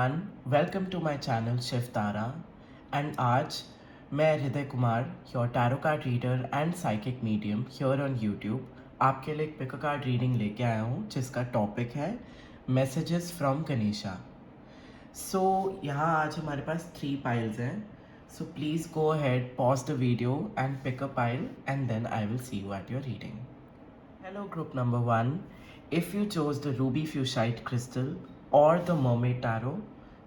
everyone, welcome to my channel Shiv Tara and आज मैं हृदय Kumar your tarot card reader and psychic medium here on YouTube आपके लिए एक पिक कार्ड रीडिंग लेके आया हूँ जिसका टॉपिक है मैसेजेस फ्रॉम गणेशा। सो यहाँ आज हमारे पास 3 पाइल्स हैं, so please go ahead pause the video and pick a pile and then I will see you at your reading. Hello group number 1, if you chose the ruby fuchsite crystal or the mermaid tarot,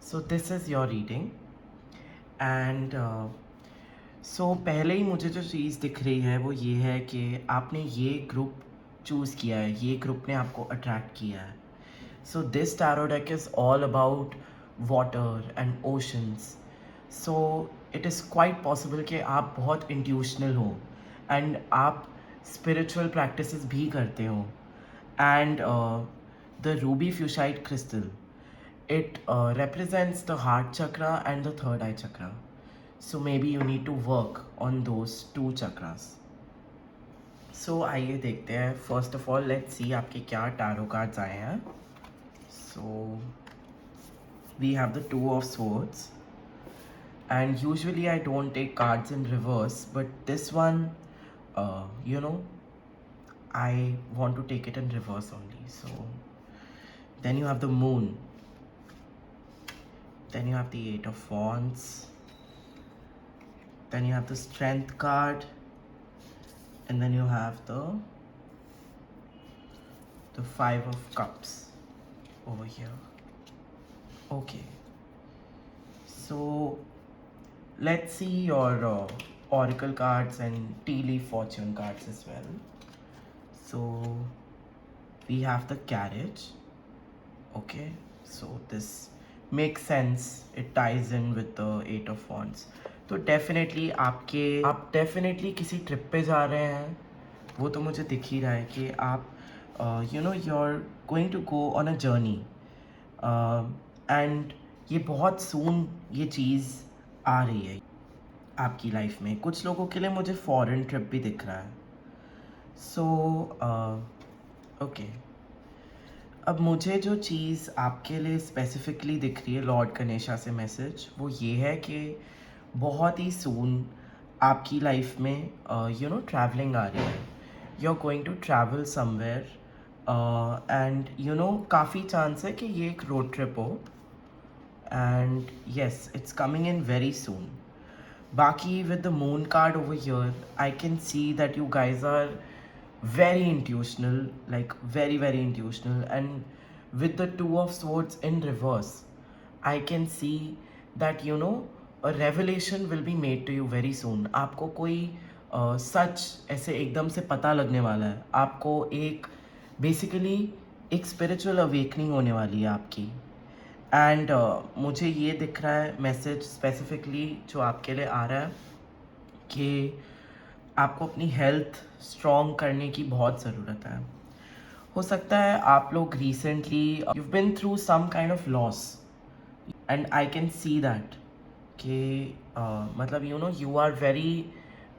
so this is your reading and पहले ही मुझे जो चीज़ दिख रही है वो ये है कि आपने ये ग्रुप चूज़ किया है, ये ग्रुप ने आपको अट्रैक्ट किया है। So this tarot deck is all about water and oceans, so it is quite possible कि आप बहुत इंट्यूशनल हो एंड आप स्पिरिचुअल प्रैक्टिसेस भी करते हो। And the ruby fuchsite crystal, it represents the heart chakra and the third eye chakra, so maybe you need to work on those two chakras. So आइए देखते हैं। First of all let's see आपके क्या tarot cards आए हैं। So we have the two of swords and usually I don't take cards in reverse, but this one I want to take it in reverse only. So then you have the moon, then you have the 8 of wands, then you have the strength card, and then you have the 5 of cups over here. Okay, so let's see your oracle cards and tea leaf fortune cards as well. So we have the carriage. Okay, so this makes sense, it ties in with the 8 of wands. तो definitely आप definitely किसी trip पे जा रहे हैं, वो तो मुझे दिख ही रहा है कि आप you are going to go on a journey and ये बहुत सून ये चीज़ आ रही है आपकी लाइफ में। कुछ लोगों के लिए मुझे फॉरेन ट्रिप भी दिख रहा है। सो ओके, अब मुझे जो चीज़ आपके लिए स्पेसिफिकली दिख रही है लॉर्ड गणेशा से मैसेज, वो ये है कि बहुत ही सून आपकी लाइफ में ट्रैवलिंग आ रही है। You are going to travel somewhere and काफ़ी चांस है कि ये एक रोड ट्रिप हो and yes it's coming in very soon. बाकी with the moon card over here I can see that you guys are very intuitional, like very intuitional, and with the two of swords in reverse I can see that a revelation will be made to you very soon. आपको कोई सच ऐसे एकदम से पता लगने वाला है, आपको एक बेसिकली एक स्पिरिचुअल अवेकनिंग होने वाली है आपकी। एंड मुझे ये दिख रहा है मैसेज स्पेसिफिकली जो आपके लिए आ रहा है कि आपको अपनी हेल्थ स्ट्रॉन्ग करने की बहुत ज़रूरत है। हो सकता है आप लोग recently you been through some kind of loss and I can see that कि मतलब you are very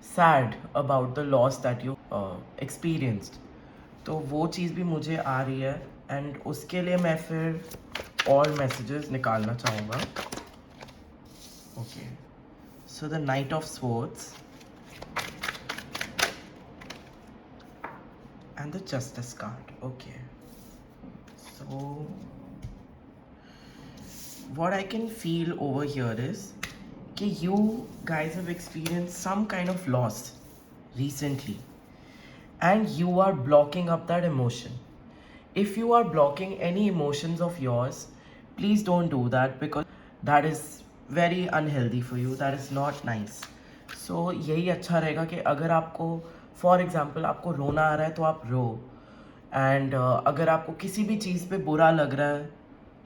sad about the loss that you experienced. तो वो चीज़ भी मुझे आ रही है एंड उसके लिए मैं फिर और मैसेजेस निकालना चाहूँगा। Okay, so the night of swords and the justice card. Okay, so what I can feel over here is कि you guys have experienced some kind of loss recently and you are blocking up that emotion. If you are blocking any emotions of yours, please don't do that because that is very unhealthy for you, that is not nice. So यही अच्छा रहेगा कि अगर आपको for example आपको रोना आ रहा है तो आप रो, एंड अगर आपको किसी भी चीज़ पे बुरा लग रहा है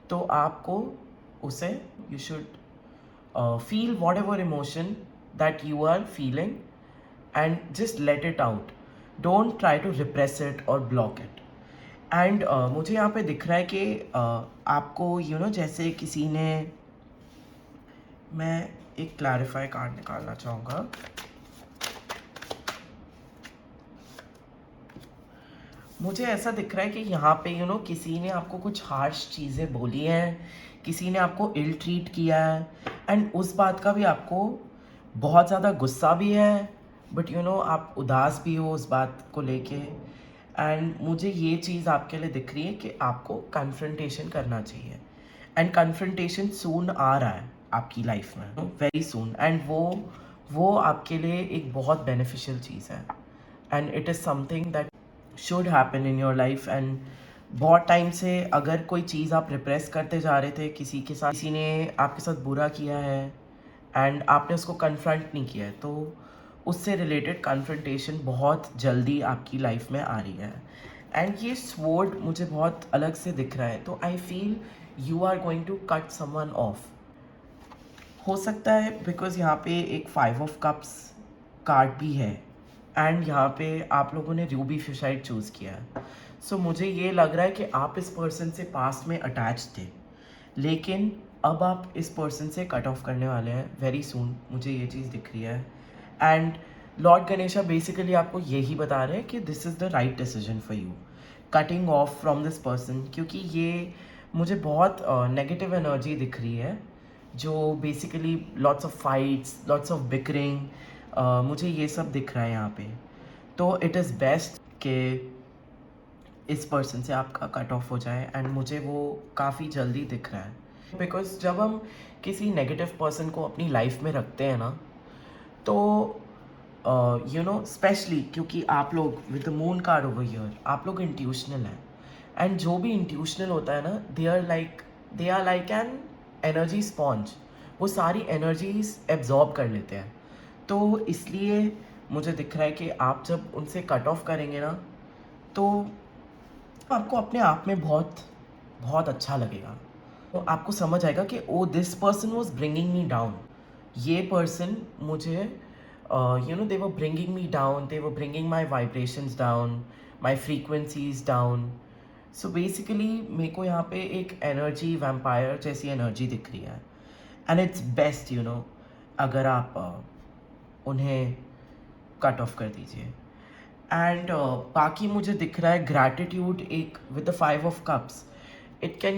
तो आपको उसे you should feel whatever emotion that you are feeling and just let it out, don't try to repress it और ब्लॉक इट। एंड मुझे यहाँ पे दिख रहा है कि आपको जैसे किसी ने, मैं एक क्लैरिफाई कार्ड निकालना चाहूँगा। मुझे ऐसा दिख रहा है कि यहाँ पे किसी ने आपको कुछ हार्श चीज़ें बोली हैं, किसी ने आपको इल ट्रीट किया है, एंड उस बात का भी आपको बहुत ज़्यादा गुस्सा भी है, बट आप उदास भी हो उस बात को लेके। एंड मुझे ये चीज़ आपके लिए दिख रही है कि आपको कन्फ्रंटेशन करना चाहिए, एंड कन्फ्रंटेशन सून आ रहा है आपकी लाइफ में, वेरी सून, एंड वो आपके लिए एक बहुत बेनिफिशियल चीज़ है, and it is something that should happen in your life. And बहुत टाइम से अगर कोई चीज़ आप रिप्रेस करते जा रहे थे किसी के साथ, किसी ने आपके साथ बुरा किया है एंड आपने उसको कन्फ्रंट नहीं किया है, तो उससे रिलेटेड कन्फ्रंटेशन बहुत जल्दी आपकी लाइफ में आ रही है। एंड ये स्वॉर्ड मुझे बहुत अलग से दिख रहा है, तो I feel you are going to cut someone off. हो सकता है बिकॉज यहाँ पे एक 5 ऑफ कप्स कार्ड भी है, एंड यहाँ पे आप लोगों ने रूबी फिशाइड चूज़ किया है। सो मुझे ये लग रहा है कि आप इस पर्सन से पास्ट में अटैच थे, लेकिन अब आप इस पर्सन से कट ऑफ करने वाले हैं वेरी सून, मुझे ये चीज़ दिख रही है। एंड लॉर्ड गणेशा बेसिकली आपको यही बता रहे हैं कि this is the right decision for you, cutting of from this person, क्योंकि ये मुझे बहुत नेगेटिव एनर्जी दिख रही है, जो basically lots of fights, lots of bickering, मुझे ये सब दिख रहा है यहाँ पे। तो इट इज़ बेस्ट कि इस पर्सन से आपका कट ऑफ हो जाए, एंड मुझे वो काफ़ी जल्दी दिख रहा है। बिकॉज जब हम किसी नेगेटिव पर्सन को अपनी लाइफ में रखते हैं ना, तो स्पेशली क्योंकि आप लोग with the moon card over here, आप लोग इंट्यूशनल हैं, एंड जो भी इंट्यूशनल होता है ना, they are like an energy sponge, वो सारी एनर्जीज एब्जॉर्ब कर लेते हैं। तो इसलिए मुझे दिख रहा है कि आप जब उनसे कट ऑफ करेंगे ना, तो आपको अपने आप में बहुत बहुत अच्छा लगेगा। तो आपको समझ आएगा कि oh this person was bringing me down, ये पर्सन मुझे they were bringing me down, they were bringing my vibrations down, my frequencies down. So basically मेरे को यहाँ पे एक एनर्जी वैम्पायर जैसी एनर्जी दिख रही है, एंड इट्स बेस्ट अगर आप उन्हें कट ऑफ कर दीजिए। एंड बाकी मुझे दिख रहा है ग्रैटिट्यूड एक with the 5 of cups, it can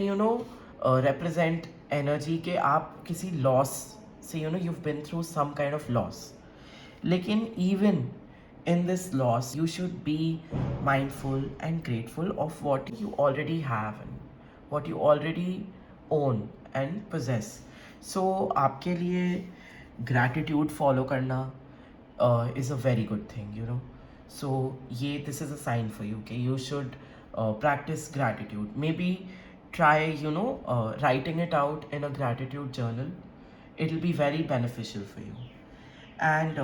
represent energy के आप किसी लॉस से you've been through some kind of loss, लेकिन even in this loss you should be mindful and grateful of what you already have and what you already own and possess. So आपके लिए gratitude follow करना is a very good thing. So this is a sign for you कि you should practice gratitude. Maybe try writing it out in a gratitude journal. It'll be very beneficial for you. And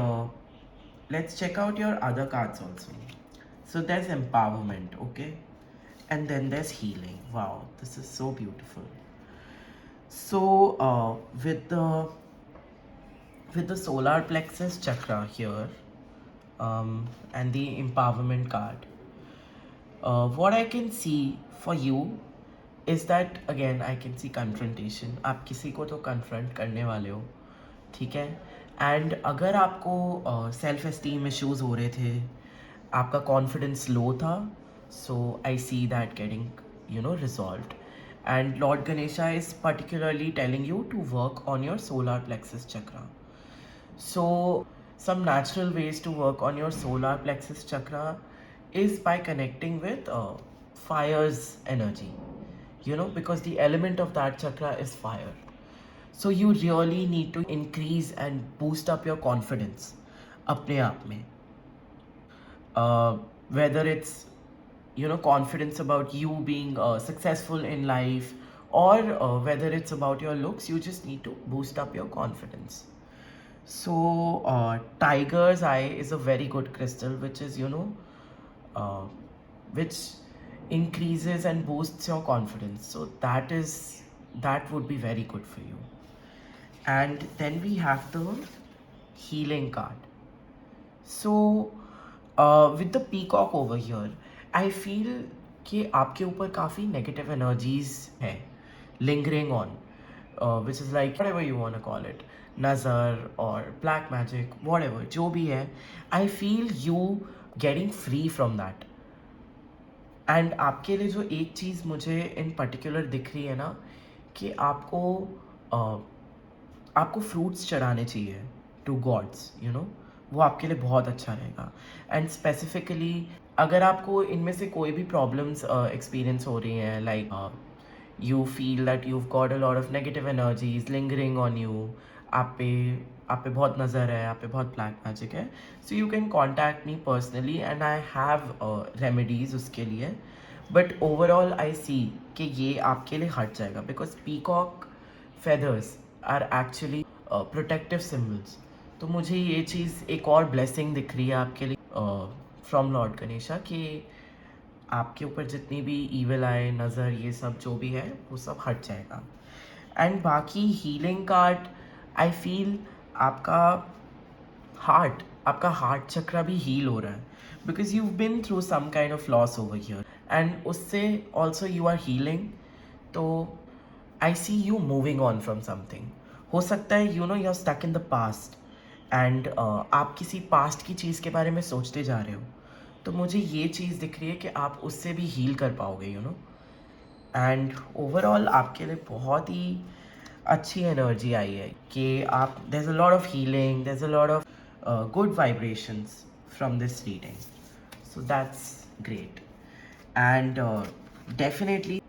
let's check out your other cards also. So there's empowerment, okay, and then there's healing. Wow, this is so beautiful. So with the solar plexus chakra here, and the empowerment card, what I can see for you is that again I can see confrontation. आप किसी को तो confront करने वाले हो, ठीक है। And अगर आपको सेल्फ एस्टीम इश्यूज हो रहे थे, आपका कॉन्फिडेंस लो था, so I see that getting resolved. And lord Ganesha is particularly telling you to work on your solar plexus chakra. So some natural ways to work on your solar plexus chakra is by connecting with fire's energy, because the element of that chakra is fire. So you really need to increase and boost up your confidence अपने आप में. Whether it's confidence about you being successful in life, or whether it's about your looks, you just need to boost up your confidence. So tiger's eye is a very good crystal, which is which increases and boosts your confidence. So that would be very good for you. And then we have the healing card. So with the peacock over here, I feel कि आपके ऊपर काफ़ी negative energies है lingering on, which is like whatever you want to call it, nazar or black magic, whatever, जो भी है, I feel you getting free from that. And आपके लिए जो एक चीज़ मुझे इन पर्टिकुलर दिख रही है ना, कि आपको फ्रूट्स चढ़ाने चाहिए टू गॉड्स, वो आपके लिए बहुत अच्छा रहेगा। एंड स्पेसिफिकली अगर आपको इनमें से कोई भी प्रॉब्लम्स एक्सपीरियंस हो रही हैं, like you feel that you've got a lot of negative energies lingering on you, आप पे आप पे बहुत नज़र है, आप पे बहुत ब्लैक मैजिक है, so you can contact me personally and I have remedies उसके लिए। बट ओवरऑल आई सी कि ये आपके लिए हट जाएगा, because peacock feathers are actually protective symbols. तो मुझे ये चीज़ एक और ब्लेसिंग दिख रही है आपके लिए फ्रॉम लॉर्ड गणेशा, कि आपके ऊपर जितनी भी ईविल आए, नज़र, ये सब जो भी है वो सब हट जाएगा। एंड बाकी हीलिंग कार्ड, आई फील आपका आपका हार्ट चक्रा भी हील हो रहा है, because you been through some kind of loss over here, and उससे ऑल्सो यू आर हीलिंग। तो I see you moving on from something. हो सकता है you are stuck in the past, and आप किसी पास्ट की चीज़ के बारे में सोचते जा रहे हो। तो मुझे ये चीज़ दिख रही है कि आप उससे भी हील कर पाओगे, एंड ओवरऑल आपके लिए बहुत ही अच्छी एनर्जी आई है कि आप there is a lot of healing, there is a lot of good vibrations from this reading, so that's great. And definitely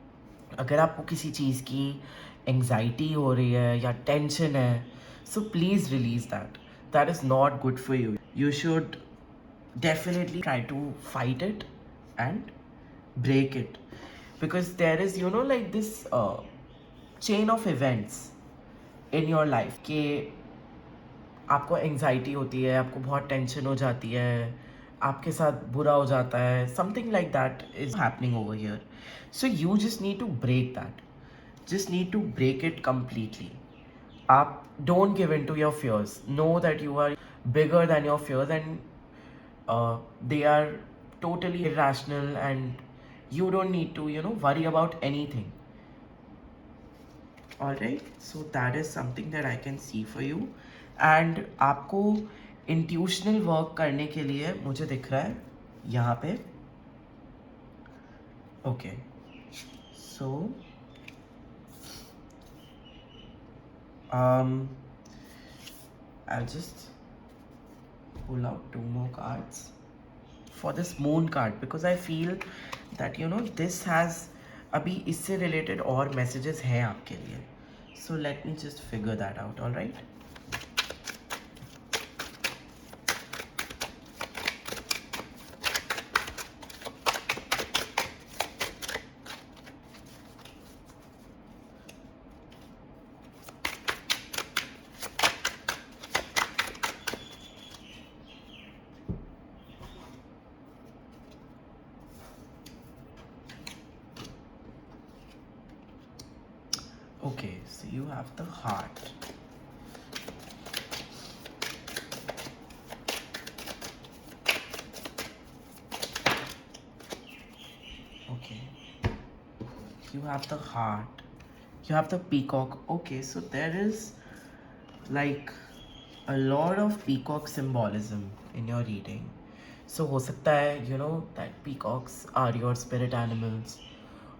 अगर आपको किसी चीज़ की एंग्जाइटी हो रही है या टेंशन है, so please release that is not good for you. You should definitely try to fight it and break it, because there is like this chain of events in your life कि आपको anxiety होती है, आपको बहुत tension हो जाती है, आपके साथ बुरा हो जाता है, something like that is happening over here. So you just need to break that, just need to break it completely. आप don't give in to your fears, know that you are bigger than your fears, and they are totally irrational, and you don't need to worry about anything. All right, so that is something that I can see for you, and आपको intuitional work करने के लिए मुझे दिख रहा है यहाँ पे। Okay, so I'll just pull out 2 more cards for this moon card, because I feel that this has अभी इससे related और messages हैं आपके लिए, so let me just figure that out. All right, okay, so you have the heart. Okay, you have the heart, you have the peacock. Okay, so there is like a lot of peacock symbolism in your reading. So हो सकता है that peacocks are your spirit animals,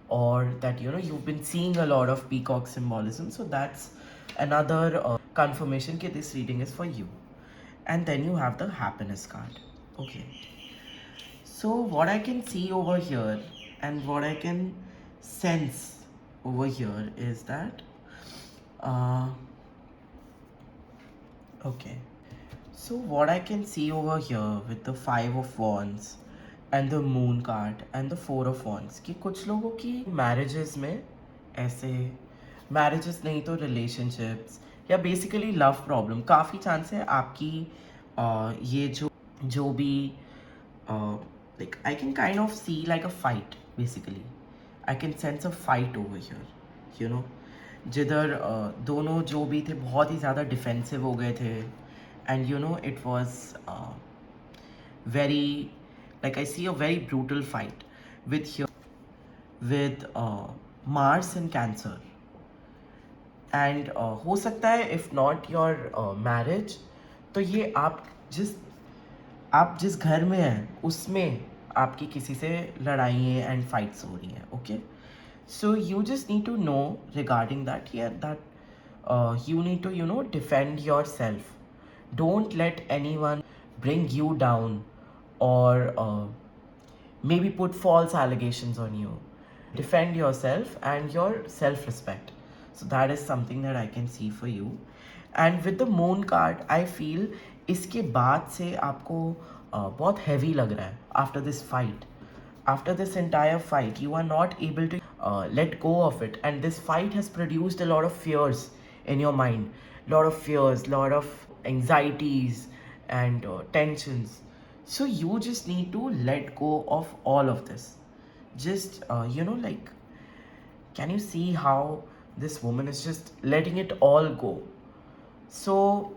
or that you've been seeing a lot of peacock symbolism, so that's another confirmation that this reading is for you. And then you have the happiness card. Okay, so what I can see over here and what I can sense over here is that okay, so what I can see over here with the 5 of Wands and the Moon card and the 4 of Wands, कि कुछ लोगों की marriages में ऐसे, marriages नहीं तो relationships या basically love problem, काफ़ी चांस है आपकी ये जो भी like I can kind of see like a fight basically. I can sense a fight over here, जिधर दोनों जो भी थे बहुत ही ज़्यादा डिफेंसिव हो गए थे, and it was very, like I see a very brutal fight with Mars and Cancer, and हो सकता है if not your marriage, तो ये आप जिस घर में हैं उसमें आपकी किसी से लड़ाइयाँ एंड फाइट्स हो रही हैं, okay? So you just need to know regarding that, yeah, that you need to, defend yourself. Don't let anyone bring you down or maybe put false allegations on you. Defend yourself and your self respect. So that is something that I can see for you. And with the moon card, I feel इसके बाद से आपको बहुत heavy लग रहा है after this fight. After this entire fight, you are not able to let go of it, and this fight has produced a lot of fears in your mind, lot of fears, lot of anxieties and tensions. So you just need to let go of all of this. Just like, can you see how this woman is just letting it all go? So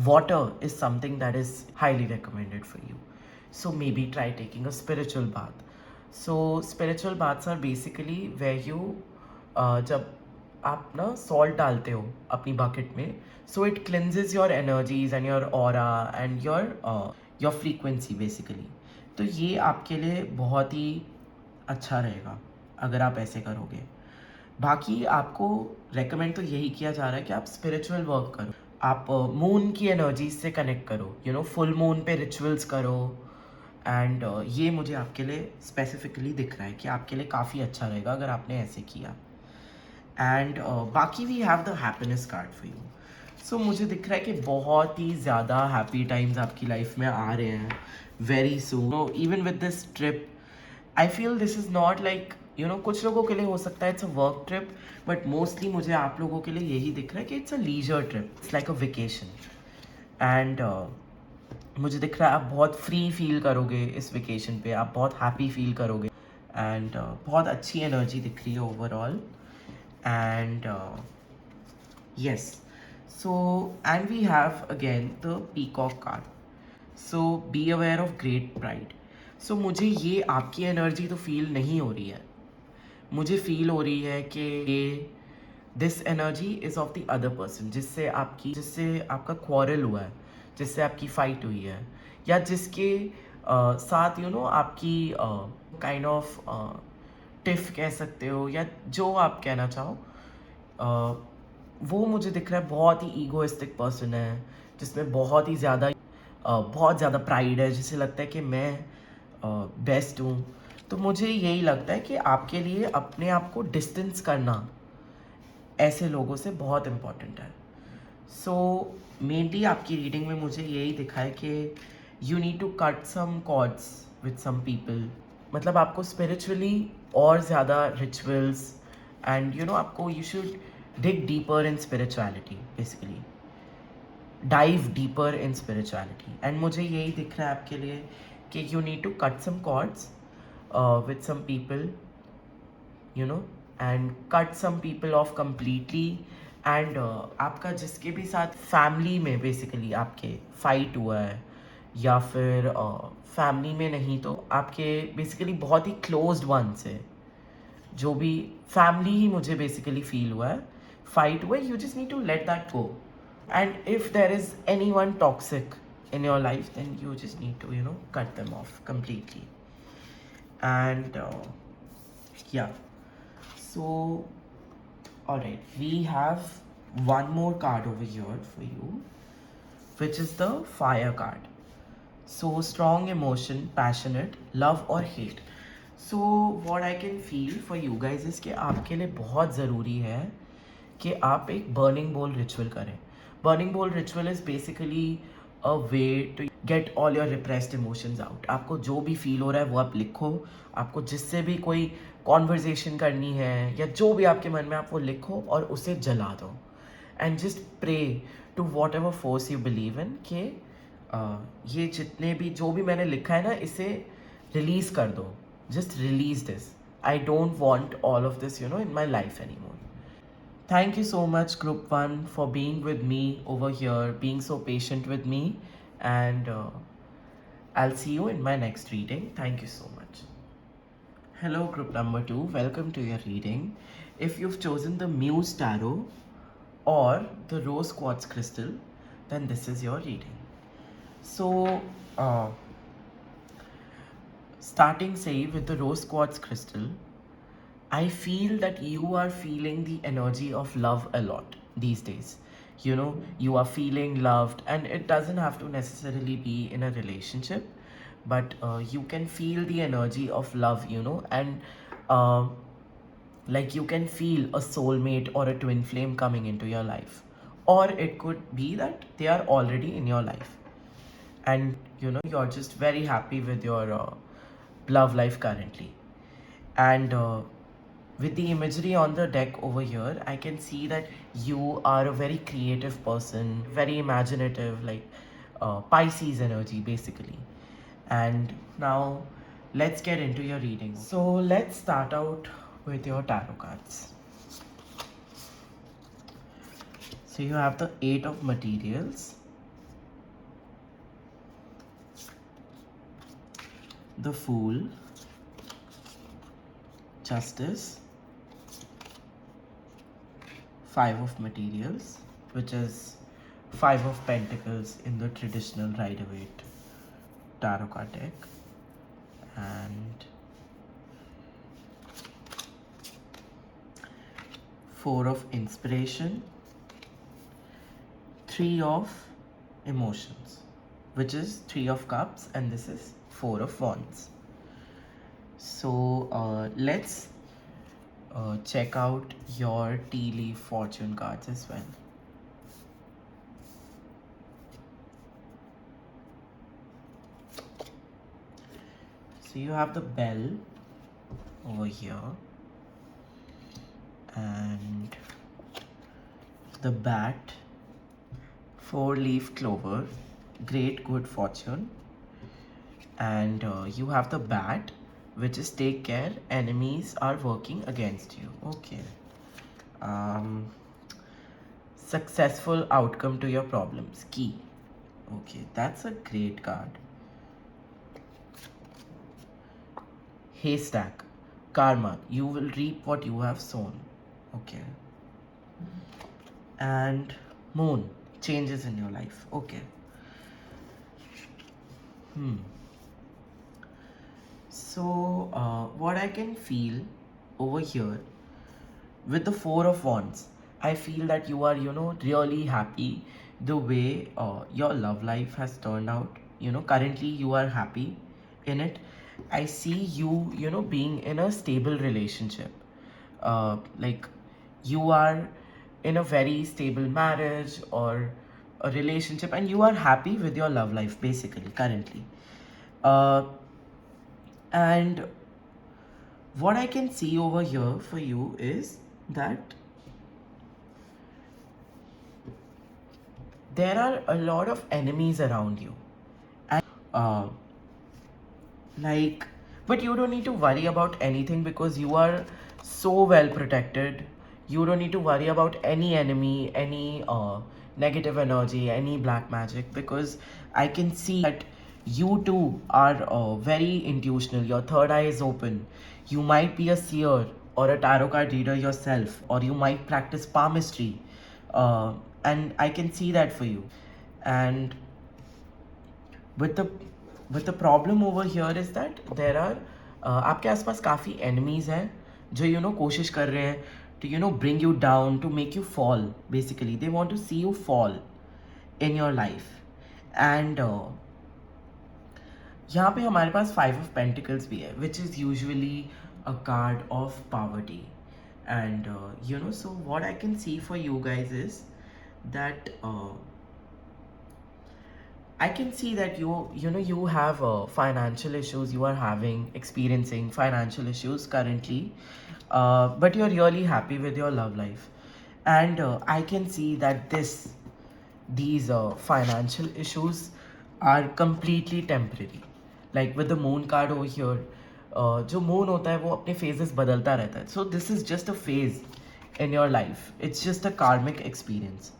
water is something that is highly recommended for you. So maybe try taking a spiritual bath. So spiritual baths are basically where you जब आप ना salt डालते हो अपनी bucket में, so it cleanses your energies and your aura and your frequency basically. तो ये आपके लिए बहुत ही अच्छा रहेगा अगर आप ऐसे करोगे. बाकी आपको रेकमेंड तो यही किया जा रहा है कि आप स्पिरिचुअल वर्क करो, आप मून की एनर्जीज से कनेक्ट करो, फुल मून पे रिचुअल्स करो. एंड ये मुझे आपके लिए स्पेसिफिकली दिख रहा है कि आपके लिए काफ़ी अच्छा रहेगा अगर आपने ऐसे किया. एंड बाकी we have the happiness card for you. So मुझे दिख रहा है कि बहुत ही ज़्यादा हैप्पी टाइम्स आपकी लाइफ में आ रहे हैं very soon. Even with this trip I feel this is not like कुछ लोगों के लिए हो सकता है it's a work trip, but mostly मुझे आप लोगों के लिए यही दिख रहा है कि it's a leisure trip, it's like a vacation. And मुझे दिख रहा है आप बहुत फ्री फील करोगे इस वेकेशन पे, आप बहुत हैप्पी फील करोगे एंड बहुत अच्छी एनर्जी दिख रही है overall. And yes, so and we have again the peacock card. So be aware of great pride. So मुझे ये आपकी एनर्जी तो फील नहीं हो रही है, मुझे फील हो रही है कि ये this energy is of the other person जिससे आपका क्वारल हुआ है, जिससे आपकी फाइट हुई है, या जिसके साथ आपकी काइंड ऑफ टिफ कह सकते हो या जो आप कहना चाहो. वो मुझे दिख रहा है बहुत ही ईगोइस्टिक पर्सन है, जिसमें बहुत ज़्यादा प्राइड है, जिसे लगता है कि मैं बेस्ट हूँ. तो मुझे यही लगता है कि आपके लिए अपने आप को डिस्टेंस करना ऐसे लोगों से बहुत इम्पॉर्टेंट है. सो मेनली आपकी रीडिंग में मुझे यही दिखा है कि you need to cut some cords with some people. मतलब आपको स्पिरिचुअली और ज़्यादा रिचुअल्स एंड आपको you should dig deeper in spirituality, basically dive deeper in spirituality. And मुझे यही दिख रहा है आपके लिए कि you need to cut some cords with some people, and cut some people off completely. and आपका जिसके भी साथ फैमिली में बेसिकली आपके फाइट हुआ है, या फिर फैमिली में नहीं तो आपके बेसिकली बहुत ही क्लोज्ड वन से, जो भी फैमिली ही मुझे बेसिकली फील हुआ है fight हुआ, you just need to let that go. And if there is anyone toxic in your life, then you just need to cut them off completely. And yeah, so alright, we have one more card over here for you, which is the fire card. So strong emotion, passionate, love or hate. So what I can feel for you guys is कि आपके लिए बहुत ज़रूरी है कि आप एक burning bowl ritual करें. Burning bowl ritual is basically a way to get all your repressed emotions out. आपको जो भी फील हो रहा है वो आप लिखो, आपको जिससे भी कोई कॉन्वर्जेशन करनी है या जो भी आपके मन में, आप वो लिखो और उसे जला दो. And just pray to whatever force you believe in कि ये जितने भी जो भी मैंने लिखा है ना, इसे रिलीज़ कर दो. Just release this. I don't want all of this in my life any more. Thank you so much, Group 1, for being with me over here, being so patient with me, and I'll see you in my next reading. Thank you so much. Hello, Group number 2, welcome to your reading. If you've chosen the Muse Tarot or the Rose Quartz Crystal, then this is your reading. So, Starting say with the rose quartz crystal, I feel that you are feeling the energy of love a lot these days. You know, you are feeling loved, and it doesn't have to necessarily be in a relationship, but you can feel the energy of love, and uh, like you can feel a soulmate or a twin flame coming into your life. Or it could be that they are already in your life, and you're just very happy with your love life currently. And with the imagery on the deck over here, I can see that you are a very creative person, very imaginative, like Pisces energy basically. And now let's get into your reading. So let's start out with your tarot cards. So you have the Eight of Materials, the Fool, Justice, Five of Materials, which is Five of Pentacles in the traditional Rider-Waite tarot card deck, and Four of Inspiration, Three of Emotions, which is Three of Cups, and this is Four of Wands. So let's check out your tea leaf fortune cards as well. So you have the Bell over here, and the Bat, Four-leaf clover, great good fortune, and you have the Bat, which is take care, enemies are working against you. Okay. Successful outcome to your problems, key. Okay, that's a great card. Haystack, karma, you will reap what you have sown. Okay. And Moon, changes in your life. Okay. So what I can feel over here with the Four of Wands, I feel that you are really happy the way your love life has turned out. Currently you are happy in it. I see you being in a stable relationship, like you are in a very stable marriage or a relationship, and you are happy with your love life basically currently. And what I can see over here for you is that there are a lot of enemies around you, and like, but you don't need to worry about anything because you are so well protected. You don't need to worry about any enemy, any negative energy, any black magic, because I can see that you too are very intuitional. Your third eye is open. You might be a seer or a tarot card reader yourself, or you might practice palmistry, and I can see that for you. And with the problem over here is that there are आपके आसपास काफ़ी enemies हैं जो कोशिश कर रहे हैं to bring you down, to make you fall. Basically they want to see you fall in your life. And यहाँ पे हमारे पास Five of Pentacles भी है, which is usually a card of poverty. And so what I can see for you guys is that I can see that you have financial issues. You are experiencing financial issues currently, but you're really happy with your love life, and I can see that these financial issues are completely temporary. Like with the Moon card over here, जो moon होता है वो अपने phases बदलता रहता है. So this is just a phase in your life. It's just a karmic experience.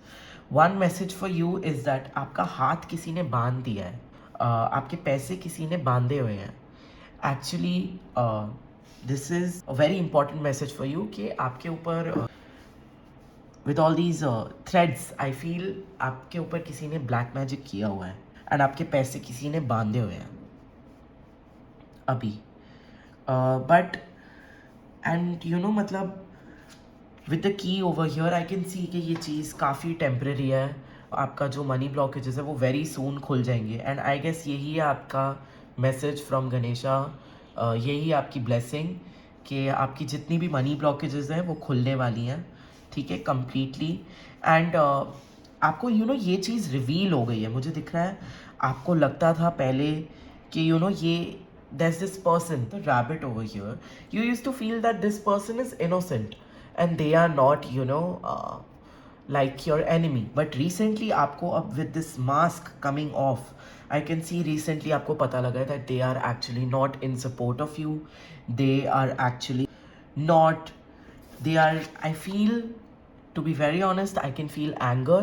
One message for you is that आपका हाथ किसी ने बांध दिया है, आपके पैसे किसी ने बांधे हुए हैं. Actually, this is a very important message for you कि आपके ऊपर with all these threads, I feel आपके ऊपर किसी ने black magic किया हुआ है, and आपके पैसे किसी ने बांधे हुए हैं. अभी। बट एंड यू नो मतलब with the key over here I can सी कि ये चीज़ काफ़ी टेम्परेरी है। आपका जो मनी ब्लॉकेजेस है वो वेरी सून खुल जाएंगे, एंड आई गेस यही है आपका मैसेज फ्रॉम गणेशा। यही आपकी ब्लेसिंग कि आपकी जितनी भी मनी ब्लॉकेजेस हैं वो खुलने वाली हैं, ठीक है, कम्प्लीटली। एंड आपको ये चीज़ रिवील हो गई है, मुझे दिख रहा है। आपको लगता था पहले कि ये there's this person, the rabbit over here. You used to feel that this person is innocent and they are not, like your enemy. But recently, आपको अब with this mask coming off, I can see recently आपको पता लगा है that they are actually not in support of you. They are actually not. They are. I feel, to be very honest, I can feel anger.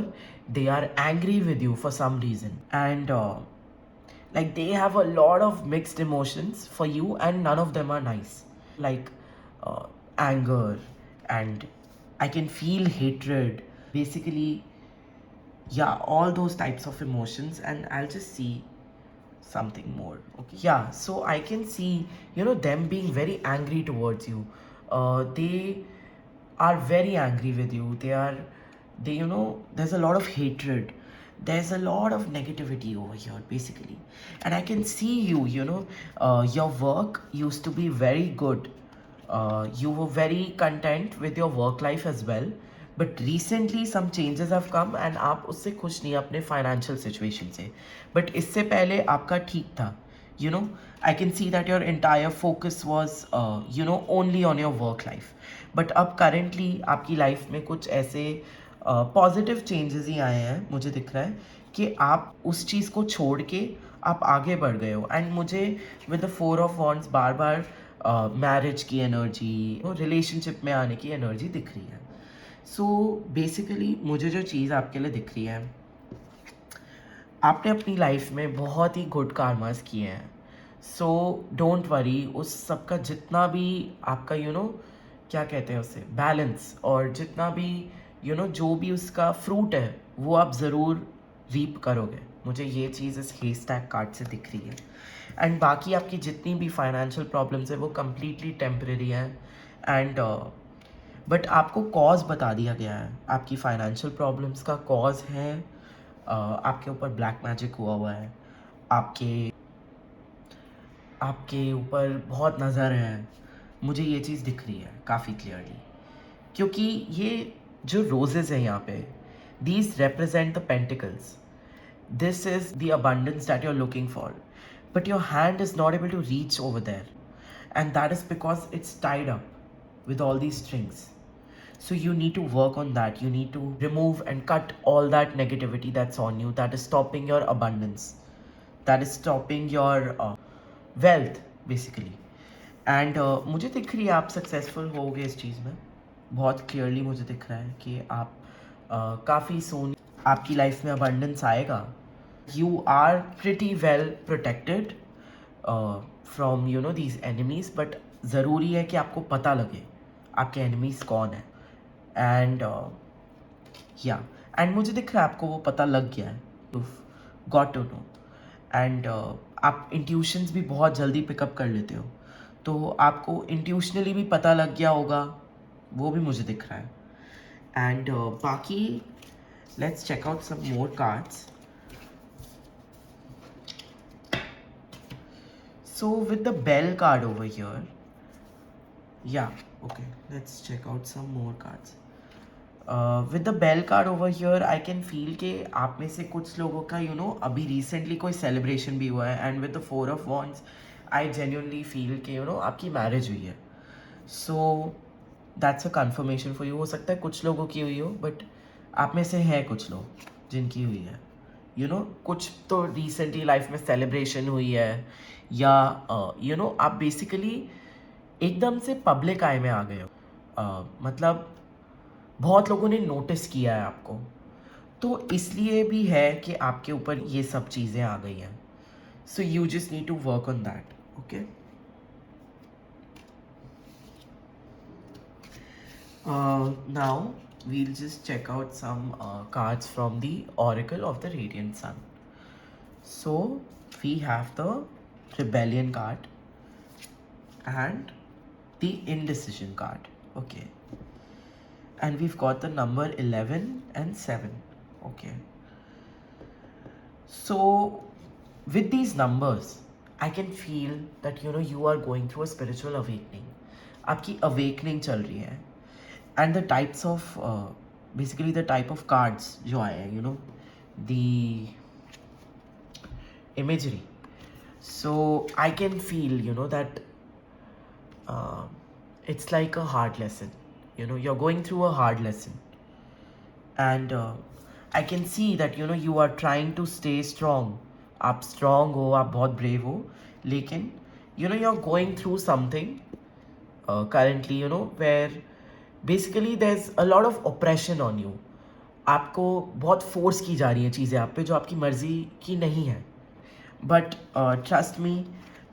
They are angry with you for some reason, and like they have a lot of mixed emotions for you, and none of them are nice. Like uh, anger, and I can feel hatred. Basically, yeah, all those types of emotions, and I'll just see something more. Okay, yeah, so I can see them being very angry towards you. They are very angry with you. They there's a lot of hatred, there's a lot of negativity over here basically. And I can see your work used to be very good. You were very content with your work life as well, but recently some changes have come and आप उससे खुश नहीं अपने financial situation से. But इससे पहले आपका ठीक था. I can see that your entire focus was only on your work life. But अब currently आपकी life में कुछ ऐसे पॉजिटिव चेंजेस ही आए हैं, मुझे दिख रहा है कि आप उस चीज़ को छोड़ के आप आगे बढ़ गए हो। एंड मुझे with the 4 of wands bar bar marriage की एनर्जी, रिलेशनशिप में आने की एनर्जी दिख रही है। सो बेसिकली मुझे जो चीज़ आपके लिए दिख रही है, आपने अपनी लाइफ में बहुत ही गुड कार्मास किए हैं। सो डोंट वरी, उस सब का जितना भी आपका क्या कहते हैं उसे, बैलेंस, और जितना भी जो भी उसका फ्रूट है वो आप ज़रूर रीप करोगे। मुझे ये चीज़ इस हे स्टैक कार्ड से दिख रही है। एंड बाकी आपकी जितनी भी फाइनेंशियल प्रॉब्लम्स है वो कम्प्लीटली टेम्परेरी हैं। एंड बट आपको कॉज बता दिया गया है। आपकी फाइनेंशियल प्रॉब्लम्स का कॉज है आपके ऊपर ब्लैक मैजिक हुआ है, आपके आपके ऊपर बहुत नज़र है। मुझे ये चीज़ दिख रही है काफ़ी क्लियरली, क्योंकि ये जो रोजेज़ हैं यहाँ पे, these represent the pentacles. This is the abundance that you're looking for, but your hand is not able to reach over there, and that is because it's tied up with all these strings. So you need to work on that. You need to remove and cut all that negativity that's on you, that is stopping your abundance, that is stopping your wealth basically. And मुझे दिख रही है आप successful होगे इस चीज़ में। बहुत clearly मुझे दिख रहा है कि आप काफ़ी सून आपकी लाइफ में अबंडेंस आएगा। You are pretty well protected from these enemies, but ज़रूरी है कि आपको पता लगे आपके एनिमीज़ कौन है। एंड या एंड मुझे दिख रहा है आपको वो पता लग गया है, you got to know. And आप इंट्यूशंस भी बहुत जल्दी पिकअप कर लेते हो, तो आपको इंट्यूशनली भी पता लग गया होगा, वो भी मुझे दिख रहा है। एंड बाकी let's check out some more cards. So with the bell card over here, या okay, let's check out some more cards. With the bell card over here I can feel कि आप में से कुछ लोगों का अभी रिसेंटली कोई सेलिब्रेशन भी हुआ है। And with the 4 of wands I genuinely feel कि आपकी मैरिज हुई है। So that's a conformation for you. हो सकता है कुछ लोगों की हुई हो, बट आप में से हैं कुछ लोग जिनकी हुई है। कुछ तो रिसेंटली लाइफ में सेलिब्रेशन हुई है, या आप बेसिकली एकदम से पब्लिक आई में आ गए हो। मतलब बहुत लोगों ने नोटिस किया है आपको, तो इसलिए भी है कि आपके ऊपर ये सब चीज़ें आ गई हैं। So you just need to work on that, okay. Now we'll just check out some cards from the Oracle of the Radiant Sun. So we have the Rebellion card, and the indecision card. Okay, and we've got the number 11 and 7. Okay, so with these numbers I can feel that you are going through a spiritual awakening. आपकी awakening चल रही है. And the types of basically the type of cards जो आए हैं, the imagery. So I can feel that uh, it's like a hard lesson. You're going through a hard lesson, and I can see that you are trying to stay strong. आप strong हो, आप बहुत brave हो, लेकिन you're going through something currently, where basically there's a lot of oppression on you. आपको बहुत force की जा रही हैं चीज़ें आप पे जो आपकी मर्जी की नहीं है. बट ट्रस्ट मी,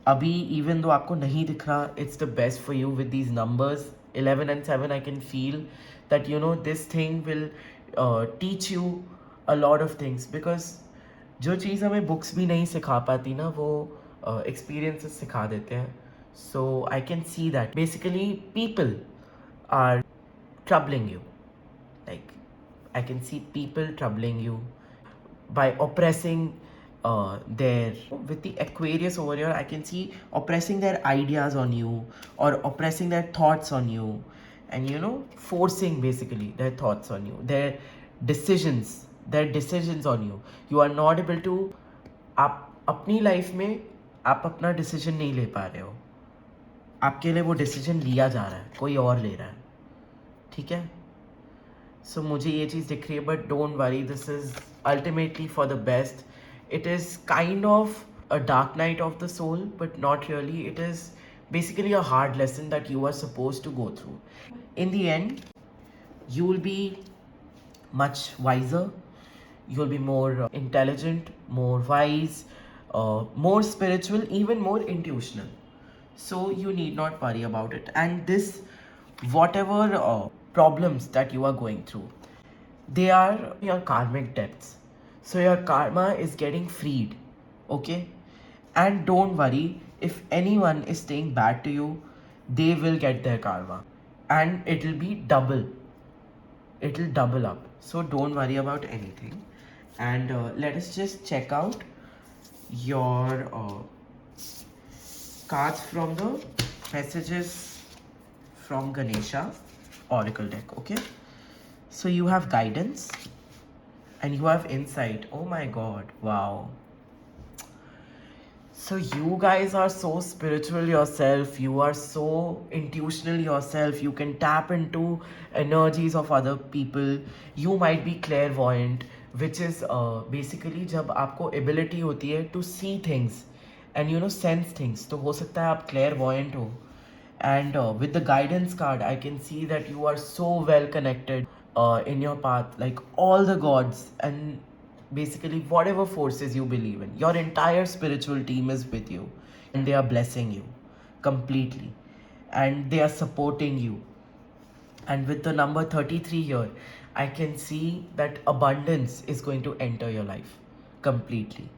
अभी इवन दो आपको नहीं दिख रहा, it's the best for you with these numbers 11 and 7. I can feel that this thing will teach you a lot of things, because जो चीज़ हमें बुक्स भी नहीं सिखा पाती ना, वो एक्सपीरियंसेस सिखा देते हैं. So I can see that basically people are troubling you. Like, I can see people troubling you by oppressing with the Aquarius over here. I can see oppressing their ideas on you, or oppressing their thoughts on you, and forcing basically their thoughts on you, their decisions on you. You are not able to, आप अपनी life में आप अपना decision नहीं ले पा रहे हो. आपके लिए वो डिसीजन लिया जा रहा है, कोई और ले रहा है. ठीक है, सो मुझे ये चीज़ दिख रही है, but don't worry, this is ultimately for the best. It is kind of a dark night of the soul, but not really. It is basically a hard lesson that you are supposed to go through. In the end, you will be much wiser, you'll be more intelligent, more wise, more spiritual, even more intuitional. So you need not worry about it. And this, whatever problems that you are going through, they are your karmic debts. So your karma is getting freed. Okay, and don't worry, if anyone is staying bad to you, they will get their karma, and it'll double up. So don't worry about anything. And let us just check out your cards from the messages from Ganesha Oracle deck. Okay, so you have guidance and you have insight. Oh my god, wow. So you guys are so spiritual yourself, you are so intuitional yourself, you can tap into energies of other people. You might be clairvoyant, which is basically जब आपको ability होती है to see things and sense things, तो हो सकता है आप clairvoyant हो. And with the guidance card, I can see that you are so well connected in your path, like all the gods and basically whatever forces you believe in, your entire spiritual team is with you, and they are blessing you completely, and they are supporting you. And with the number 33 here, I can see that abundance is going to enter your life completely.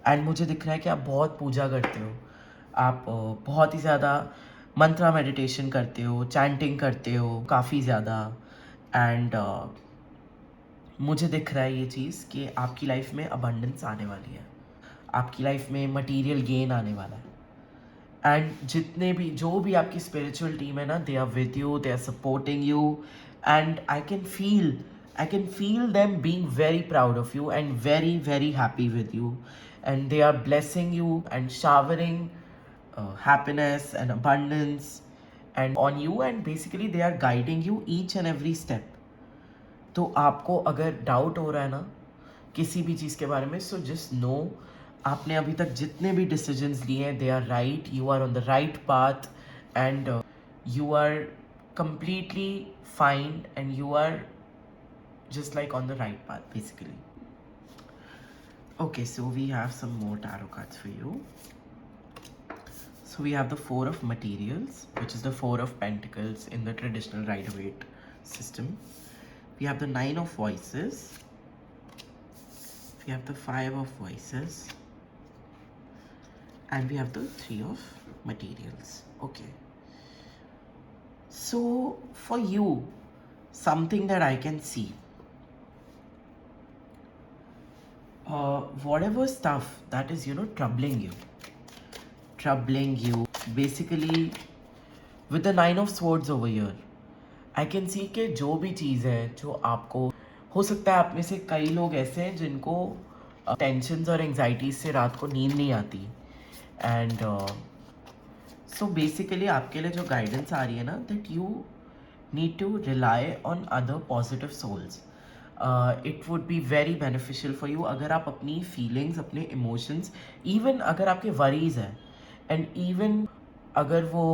And मुझे दिख रहा है कि आप बहुत पूजा करते हो, आप बहुत ही ज़्यादा मंत्रा मेडिटेशन करते हो, चैंटिंग करते हो काफ़ी ज़्यादा. एंड मुझे दिख रहा है ये चीज़ कि आपकी लाइफ में अबंडेंस आने वाली है, आपकी लाइफ में मटेरियल गेन आने वाला है. एंड जितने भी जो भी आपकी स्पिरिचुअल टीम है ना, they are with you, they are supporting you, and I can feel them being very proud of you and very very happy with you. And they are blessing you and showering happiness and abundance and on you, and basically they are guiding you each and every step. तो आपको अगर doubt हो रहा है ना किसी भी चीज़ के बारे में, सो जस्ट नो, आपने अभी तक जितने भी डिसीजंस लिए हैं, they are right, you are on the right path, and you are completely fine, and you are just like on the right path basically. Okay, so we have some more tarot cards for you. So we have the Four of Materials, which is the Four of Pentacles in the traditional Rider-Waite system. We have the Nine of Voices. We have the Five of Voices. And we have the Three of Materials. Okay. So for you, something that I can see, whatever stuff that is troubling you basically, with the 9 of Swords over here, I can सी कि जो भी चीज़ है जो आपको, हो सकता है आप में से कई लोग ऐसे हैं जिनको टेंशन्स और एंग्जाइटीज से रात को नींद नहीं आती, एंड सो बेसिकली आपके लिए जो गाइडेंस आ रही है ना, that you need to rely on other positive souls. It would be very beneficial for you अगर आप अपनी फीलिंग्स, अपने इमोशंस, इवन अगर आपके वरीज हैं, एंड इवन अगर वो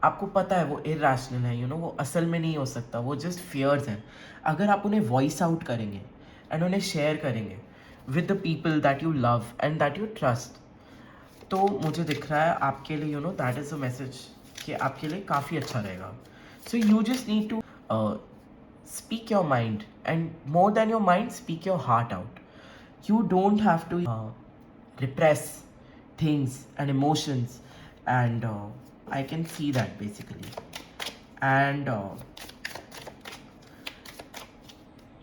आपको पता है वो इरेशनल है, वो असल में नहीं हो सकता, वो जस्ट फियर्स हैं, अगर आप उन्हें वॉइस आउट करेंगे एंड उन्हें शेयर करेंगे with the people that you love and that you trust, तो मुझे दिख रहा है आपके लिए दैट इज़ अ मैसेज कि आपके लिए काफ़ी अच्छा रहेगा. So you just need to speak your mind, and more than your mind, speak your heart out. You don't have to repress things and emotions, and I can see that basically. And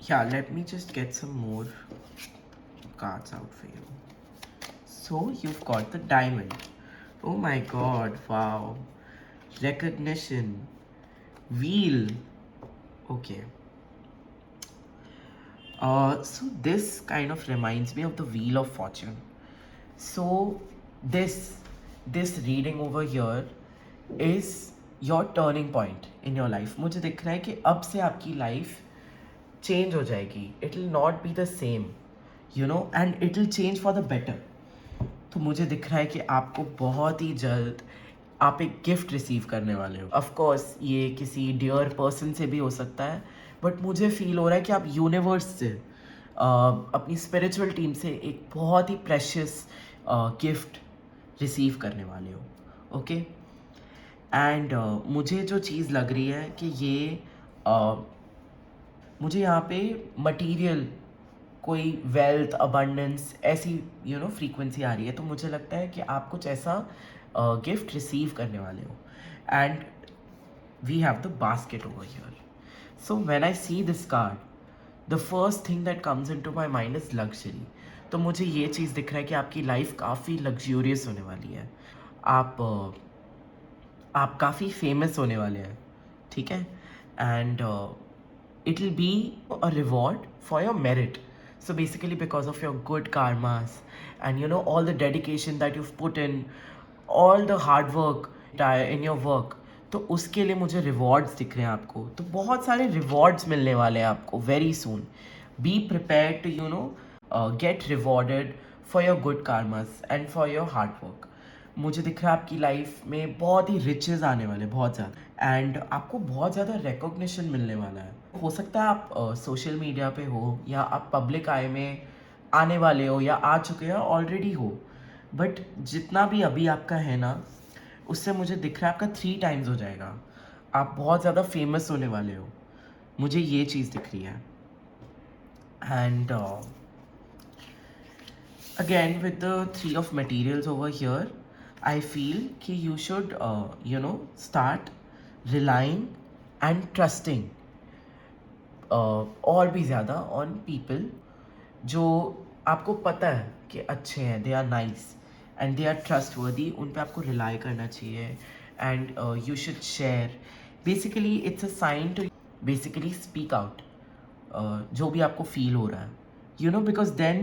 yeah, let me just get some more cards out for you. So you've got the Diamond. Oh my god, wow. Recognition. Wheel. Okay. So this kind of reminds me of the Wheel of Fortune. So this reading over here is your turning point in your life. मुझे दिख रहा है कि अब से आपकी life change हो जाएगी. It will not be the same, and it will change for the better. तो मुझे दिख रहा है कि आपको बहुत ही जल्द आप एक गिफ्ट रिसीव करने वाले हो. ऑफ कोर्स ये किसी डियर पर्सन से भी हो सकता है, बट मुझे फील हो रहा है कि आप यूनिवर्स से, अपनी स्पिरिचुअल टीम से एक बहुत ही प्रेशियस गिफ्ट रिसीव करने वाले हो. ओके. एंड मुझे जो चीज़ लग रही है कि ये मुझे यहाँ पे मटीरियल, कोई वेल्थ, अबंडेंस, ऐसी फ्रीक्वेंसी आ रही है, तो मुझे लगता है कि आप कुछ ऐसा गिफ्ट रिसीव करने वाले हो. And we have the basket over here. So when I see this card, the first thing that comes into my mind is luxury. तो मुझे ये चीज़ दिख रहा है कि आपकी लाइफ काफ़ी लग्जूरियस होने वाली है. आप काफ़ी फेमस होने वाले हैं, ठीक है. And it will be a reward for your merit. So basically because of your good karmas and all the dedication that you've put in, all the hard work in your work, तो उसके लिए मुझे rewards दिख रहे हैं आपको. तो बहुत सारे rewards मिलने वाले हैं आपको very soon. Be prepared to get rewarded for your good karmas and for your hard work. मुझे दिख रहा है आपकी लाइफ में बहुत ही रिचेस आने वाले, बहुत ज़्यादा, एंड आपको बहुत ज़्यादा रिकॉग्निशन मिलने वाला है. हो सकता है आप सोशल मीडिया पे हो, या आप पब्लिक आई में आने वाले हो, या आ चुके हो, ऑलरेडी हो, बट जितना भी अभी आपका है ना, उससे मुझे दिख रहा है आपका 3 टाइम्स हो जाएगा. आप बहुत ज़्यादा फेमस होने वाले हो, मुझे ये चीज़ दिख रही है. And again with the 3 of materials over here, I feel कि you should start relying and trusting और भी ज़्यादा on people जो आपको पता है कि अच्छे हैं, they are nice and they are trustworthy. उन पे आपको rely करना चाहिए, and you should share. Basically it's a sign to basically speak out जो भी आपको feel हो रहा है, because then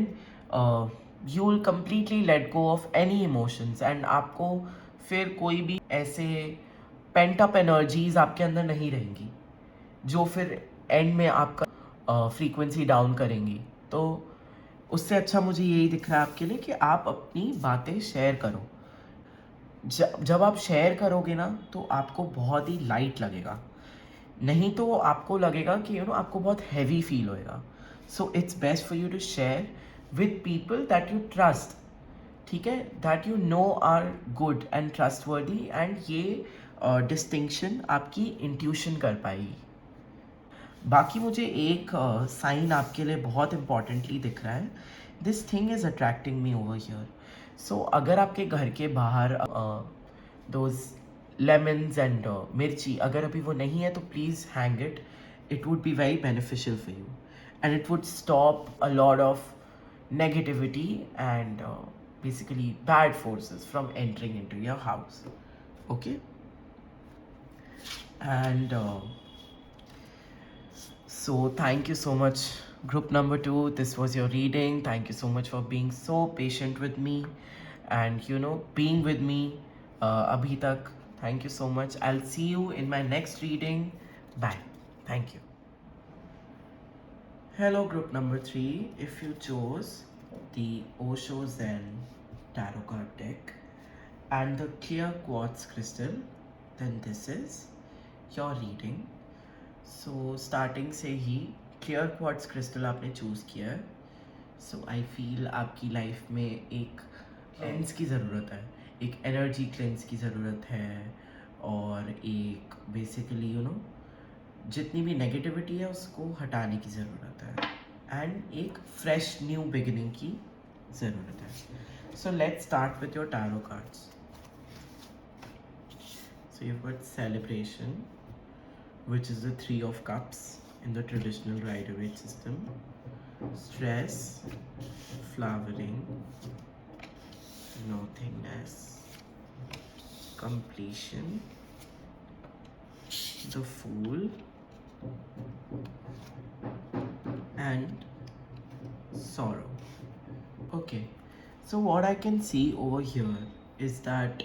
you will completely let go of any emotions, and आपको फिर कोई भी ऐसे पेंट अप एनर्जीज आपके अंदर नहीं रहेंगी जो फिर एंड में आपका फ्रीक्वेंसी डाउन करेंगी. तो उससे अच्छा मुझे यही दिख रहा है आपके लिए कि आप अपनी बातें शेयर करो. जब आप शेयर करोगे ना, तो आपको बहुत ही लाइट लगेगा, नहीं तो आपको लगेगा कि आपको बहुत हैवी फील होएगा. So it's best for you to share with people that you trust, ठीक है, that you know are good and trustworthy, and ये distinction आपकी intuition कर पाएगी. बाकी मुझे एक साइन आपके लिए बहुत इम्पॉर्टेंटली दिख रहा है. This thing is attracting me over here. So अगर आपके घर के बाहर दोज lemons and mirchi, अगर अभी वो नहीं है तो please hang it. It would be very beneficial for you, and it would stop a lot of negativity and basically bad forces from entering into your house. Okay, and so thank you so much, group number 2. This was your reading. Thank you so much for being so patient with me and being with me abhi tak. Thank you so much. I'll see you in my next reading. Bye. Thank you. Hello, group number 3. If you chose the Osho Zen tarot card deck and the clear quartz crystal, then this is your reading. So starting से ही clear quartz crystal आपने choose किया है. सो I feel आपकी life में एक cleanse की ज़रूरत है, एक एनर्जी क्लेंस की ज़रूरत है, और एक बेसिकली जितनी भी नेगेटिविटी है उसको हटाने की ज़रूरत है, एंड एक फ्रेश न्यू बिगिनिंग की ज़रूरत है. So let's start with your tarot cards. So you got celebration, which is the 3 of cups in the traditional Rider-Waite system, stress, flowering, nothingness, completion, the Fool, and sorrow. Okay, so what I can see over here is that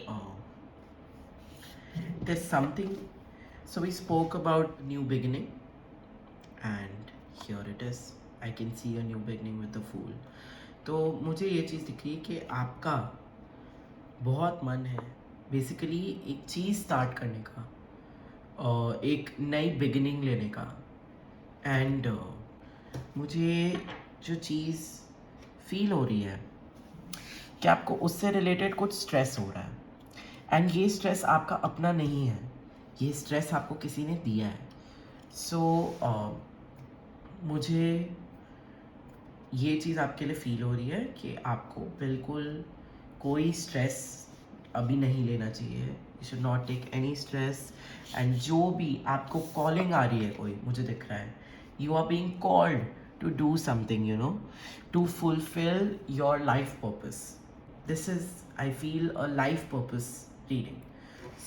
there's something. So we spoke about new beginning, and here it is. I can see a new beginning with the Fool. तो मुझे ये चीज़ दिख रही है कि आपका बहुत मन है बेसिकली एक चीज़ स्टार्ट करने का, एक नई बिगिनिंग लेने का, एंड मुझे जो चीज़ फील हो रही है कि आपको उससे रिलेटेड कुछ स्ट्रेस हो रहा है, एंड ये स्ट्रेस आपका अपना नहीं है, ये स्ट्रेस आपको किसी ने दिया है. सो मुझे ये चीज़ आपके लिए फील हो रही है कि आपको बिल्कुल कोई स्ट्रेस अभी नहीं लेना चाहिए. You should not take any stress, and जो भी आपको कॉलिंग आ रही है, कोई मुझे दिख रहा है, you are being called to do something, to fulfil your life purpose. This is I feel a life purpose reading.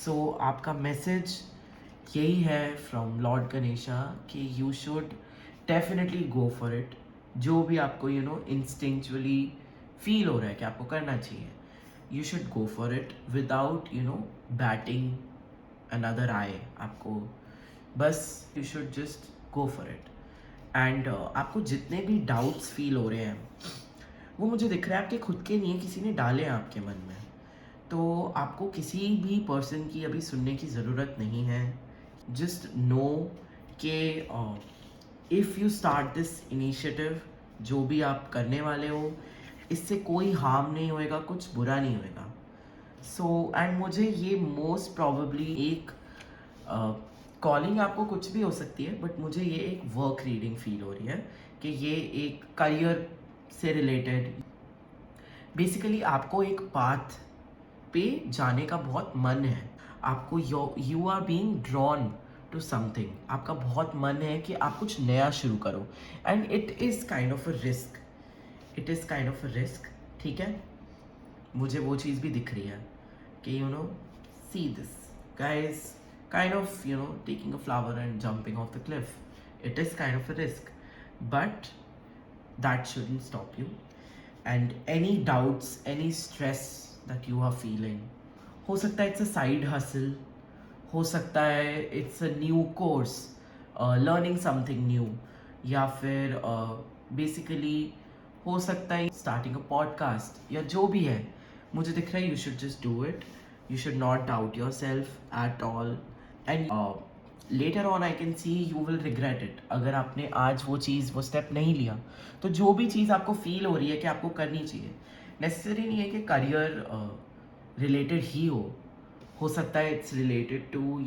So आपका मैसेज यही है फ्रॉम लॉर्ड गणेशा कि you should definitely go for it. जो भी आपको इंस्टिंक्चुअली फील हो रहा है कि आपको करना चाहिए, you should go for it without batting another eye. आपको बस you should just go for it. And आपको जितने भी डाउट्स फील हो रहे हैं वो मुझे दिख रहा है आपके खुद के नहीं है, किसी ने डाले हैं आपके मन में. तो आपको किसी भी पर्सन की अभी सुनने की ज़रूरत नहीं है. जस्ट नो कि if you start this initiative, जो भी आप करने वाले हो, इससे कोई हार्म नहीं होएगा, कुछ बुरा नहीं होएगा. सो एंड मुझे ये मोस्ट प्रॉबेबली एक कॉलिंग आपको कुछ भी हो सकती है, बट मुझे ये एक वर्क रीडिंग फील हो रही है कि ये एक करियर से रिलेटेड, बेसिकली आपको एक पाथ पे जाने का बहुत मन है. आपको you are being drawn to something. आपका बहुत मन है कि आप कुछ नया शुरू करो, and it is kind of a risk. It is kind of a risk. ठीक है, मुझे वो चीज़ भी दिख रही है कि see this guys, kind of taking a flower and jumping of the Cliff. It is kind of a risk, but that shouldn't stop you. And any doubts, any stress that you are feeling, हो सकता है it's a side hustle, हो सकता है it's a new course, learning something new, या फिर basically हो सकता है स्टार्टिंग अ पॉडकास्ट, या जो भी है. मुझे दिख रहा है you should just do it. You should not doubt your self at all, and later on I can C you will regret it. अगर आपने आज वो चीज़, वो स्टेप नहीं लिया, तो जो भी चीज़ आपको फील हो रही है कि आपको करनी चाहिए, नेसेसरी नहीं है कि करियर रिलेटेड ही हो सकता है it's related to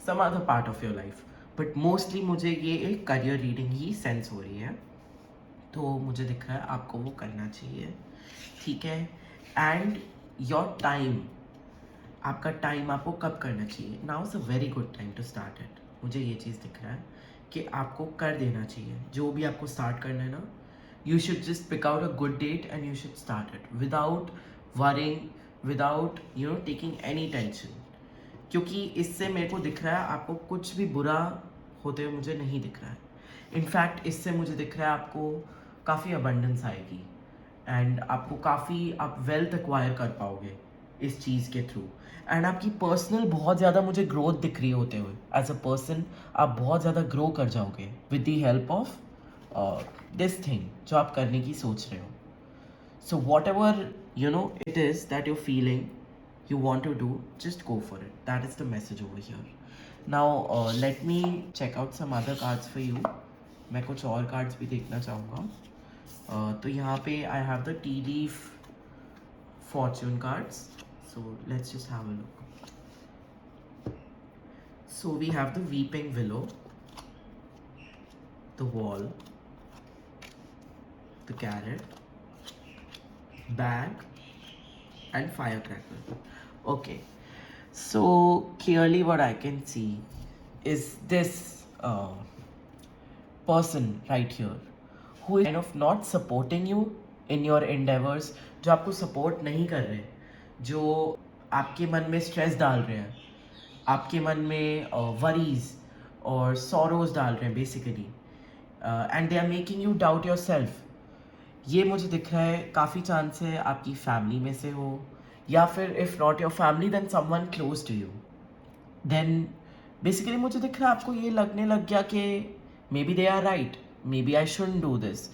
some other part of your life, but mostly मुझे ये एक करियर रीडिंग ही सेंस हो रही है. तो मुझे दिख रहा है आपको वो करना चाहिए. ठीक है, एंड योर टाइम, आपका टाइम आपको कब करना चाहिए. Now is a very good time to start it. मुझे ये चीज़ दिख रहा है कि आपको कर देना चाहिए जो भी आपको स्टार्ट करना है ना. You should just pick out a good date and you should start it without worrying, without taking any tension. क्योंकि इससे मेरे को दिख रहा है आपको कुछ भी बुरा होते हुए मुझे नहीं दिख रहा है. इनफैक्ट इससे मुझे दिख रहा है आपको काफ़ी अबंडेंस आएगी एंड आपको काफ़ी आप वेल्थ एक्वायर कर पाओगे इस चीज़ के थ्रू. एंड आपकी पर्सनल बहुत ज़्यादा मुझे ग्रोथ दिख रही होते हुए एज अ पर्सन. आप बहुत ज़्यादा ग्रो कर जाओगे with the help of this thing जो आप करने की सोच रहे हो. So whatever it is that you're feeling, you want to do, just go for it. That is the message over here. Now let me check out some other cards for you. मैं कुछ और cards भी देखना चाहूँगा. तो यहाँ पे I have the tea leaf fortune cards. So let's just have a look. So we have the weeping willow, the wall, the carrot, bag and firecracker. Okay, so clearly what I can see is this person right here who is kind of not supporting you in your endeavors. जो आपको support नहीं कर रहे, जो आपके मन में stress डाल रहे हैं, आपके मन में वरीज और सॉरोज डाल रहे हैं basically, and they are making you doubt yourself. ये मुझे दिख रहा है काफ़ी चांस है आपकी फैमिली में से हो, या फिर if not your family then someone close to you. Then basically मुझे दिख रहा है आपको ये लगने लग गया कि maybe they are right, maybe I shouldn't do this.